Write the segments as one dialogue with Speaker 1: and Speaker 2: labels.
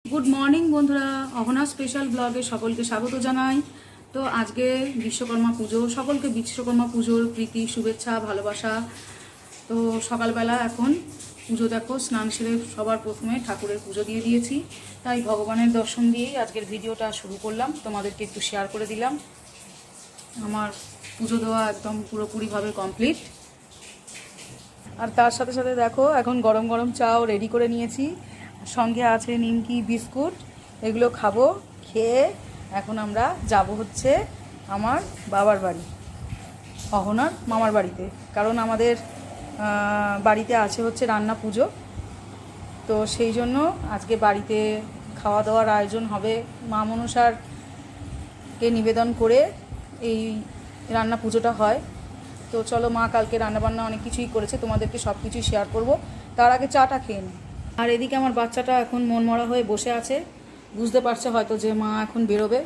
Speaker 1: Good morning बंधुरा अहना special ब्लगे सकलके स्वागत जानाई। तो आज के विश्वकर्मा पुजो सकलके विश्वकर्मा पुजोर प्रीति शुभेच्छा भालोबासा। तो सकाल बेला एखन पुजो देखो स्नान सेरे सबार प्रथमे ठाकुरेर पुजो दिए दिएछि, ताई भगवानेर दर्शन दिएई आजकेर भिडियोटा शुरू करलाम। तोमादेरके एकटु शेयार करे दिलाम। आमार पुजो देওয়া एकदम পুরোপুরিভাবে कमप्लीट। और तार साथे साथे देखो एखन गरम गरम चाও रेडी करे निয়েছি, संगे आछे निमकी बिस्कुट, एगुलो खाबो। खेये एखन आमरा जाबो होच्छे आमार बाबार बाड़ी अहनार मामार बाड़ीते, कारण आमादेर बाड़ीते आछे होच्छे रान्ना पुजो। तो सेई जोन्नो आजके बाड़ीते खावा दाওয়ার आयोजन हबे। मा मनसार के निवेदन करे এই রান্না পুজোটা হয়। তো চলো মা কালকে রান্না বান্না অনেক কিছুই করেছে, তোমাদেরকে সব কিছুই শেয়ার করব। তার আগে চাটা খেয়ে নিই। আর এদিকে আমার বাচ্চাটা এখন মনমরা হয়ে বসে আছে, বুঝতে পারছে হয়তো যে মা এখন বেরোবে।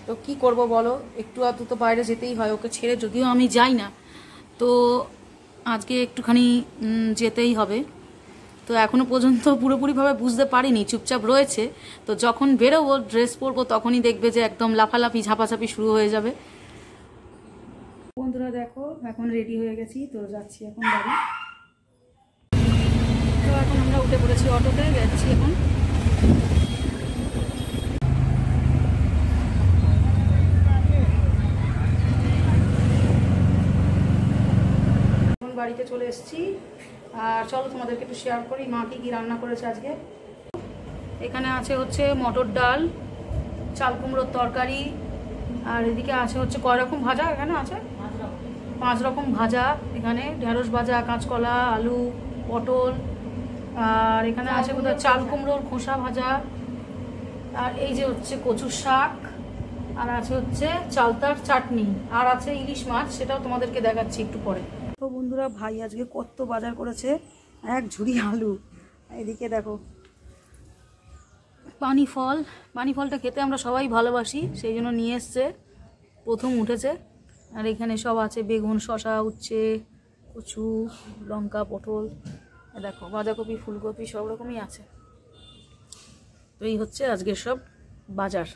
Speaker 1: তো কি করব বলো, একটু আধটু তো বাইরে যেতেই হয় ওকে ছেড়ে, যদিও আমি যাই না। তো আজকে একটুখানি যেতেই হবে। তো এখনো পর্যন্ত পুরোপুরিভাবে বুঝতে পারিনি, চুপচাপ রয়েছে। তো যখন বেরোবো ড্রেস পরবো তখনই দেখবে যে একদম লাফালাফি ঝাপাঝাপি শুরু হয়ে যাবে। বন্ধুরা দেখো এখন রেডি হয়ে গেছি, তো যাচ্ছি এখন বাড়ি। তো এখন আমরা উঠে পড়েছি অটোতে, যাচ্ছি এখন। এখন বাড়িতে চলে এসেছি। আর চলো তোমাদেরকে একটু শেয়ার করি মা কি রান্না করেছে আজকে। এখানে আছে হচ্ছে মটর ডাল, চাল কুমড়োর তরকারি, আর এদিকে আছে হচ্ছে কয় রকম ভাজা, এখানে আছে 5 রকম ভাজা। এখানে ঢেঁড়স ভাজা, কাঁচকলা, আলু, পটল, আর এখানে আছে কোথায় চাল কুমড়োর খোসা ভাজা, আর এই যে হচ্ছে কচুর শাক, আর আছে হচ্ছে চালতার চাটনি, আর আছে ইলিশ মাছ, সেটাও তোমাদেরকে দেখাচ্ছি একটু পরে। তো বন্ধুরা ভাই আজকে কত বাজার করেছে, এক ঝুড়ি আলু। এদিকে দেখো পানি ফল, পানি ফলটা খেতে আমরা সবাই ভালোবাসি, সেই জন্য নিয়ে এসছে, প্রথম উঠেছে। আর এখানে সব আছে বেগুন, শসা, উচ্ছে, কচু, লঙ্কা, পটল, দেখো বাঁধাকপি, ফুলকপি সব রকমই আছে। তো এই হচ্ছে আজকের সব বাজার।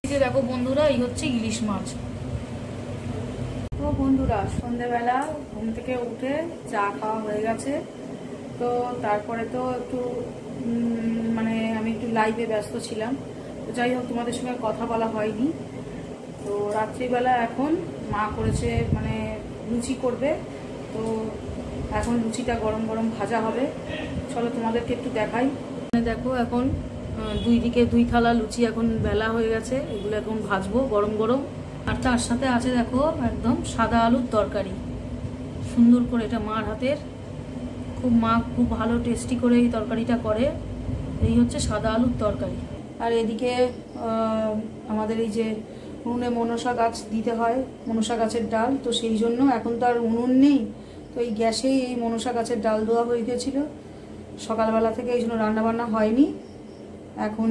Speaker 1: এই যে দেখো বন্ধুরা এই হচ্ছে ইলিশ মাছ। তো বন্ধুরা সন্ধ্যেবেলা ঘুম থেকে উঠে চা খাওয়া হয়ে গেছে। তো তারপরে তো একটু মানে আমি একটু লাইভে ব্যস্ত ছিলাম, তো যাই হোক তোমাদের সঙ্গে কথা বলা হয়নি। তো রাত্রিবেলা এখন মা করেছে মানে লুচি করবে, তো এখন লুচিটা গরম গরম ভাজা হবে। চলো তোমাদেরকে একটু দেখাই। দেখো এখন 2 দিকে 2 থালা লুচি এখন বেলা হয়ে গেছে, এগুলো এখন ভাজবো গরম গরম। আর তার সাথে আছে দেখো একদম সাদা আলুর তরকারি, সুন্দর করে, এটা মার হাতের, মা খুব ভালো টেস্টি করে এই তরকারিটা করে। এই হচ্ছে সাদা আলুর তরকারি। আর এদিকে আমাদের এই যে উনুনে মনসা গাছ দিতে হয়, মনসা গাছের ডাল, তো সেই জন্য এখন তো আর উনুন নেই, তো এই গ্যাসেই এই মনসা গাছের ডাল দেওয়া হয়ে গেছিল সকালবেলা থেকে, এই জন্য রান্নাবান্না হয়নি। এখন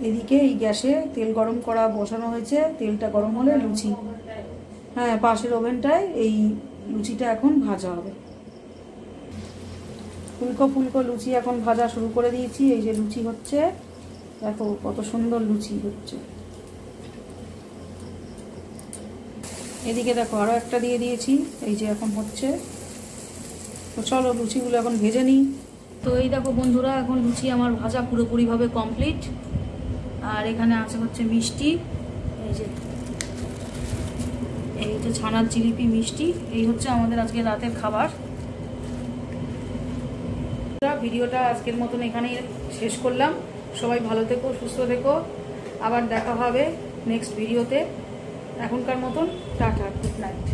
Speaker 1: এদিকে এই গ্যাসে তেল গরম করা বসানো হয়েছে, তেলটা গরম হলে লুচি, হ্যাঁ পাশের ওভেনটায় এই লুচিটা এখন ভাজা হবে। ফুলকো ফুলকো লুচি এখন ভাজা শুরু করে দিয়েছি। এই যে লুচি হচ্ছে, দেখো কত সুন্দর লুচি হচ্ছে। এদিকে দেখো আরো একটা দিয়ে দিয়েছি, এই যে এখন হচ্ছে। তো চলো লুচিগুলো এখন ভেজে নিই। তো এই দেখো বন্ধুরা এখন লুচি আমার ভাজা পুরোপুরিভাবে কমপ্লিট। আর এখানে আছে হচ্ছে মিষ্টি, এই যে ছানার জিলিপি মিষ্টি, এই হচ্ছে আমাদের আজকে রাতের খাবার। ভিডিওটা আজকের মতন এখানেই শেষ করলাম। সবাই ভালো থেকো, সুস্থ থেকো, আবার দেখা হবে নেক্সট ভিডিওতে। এখনকার মতন টাটা, গুড নাইট।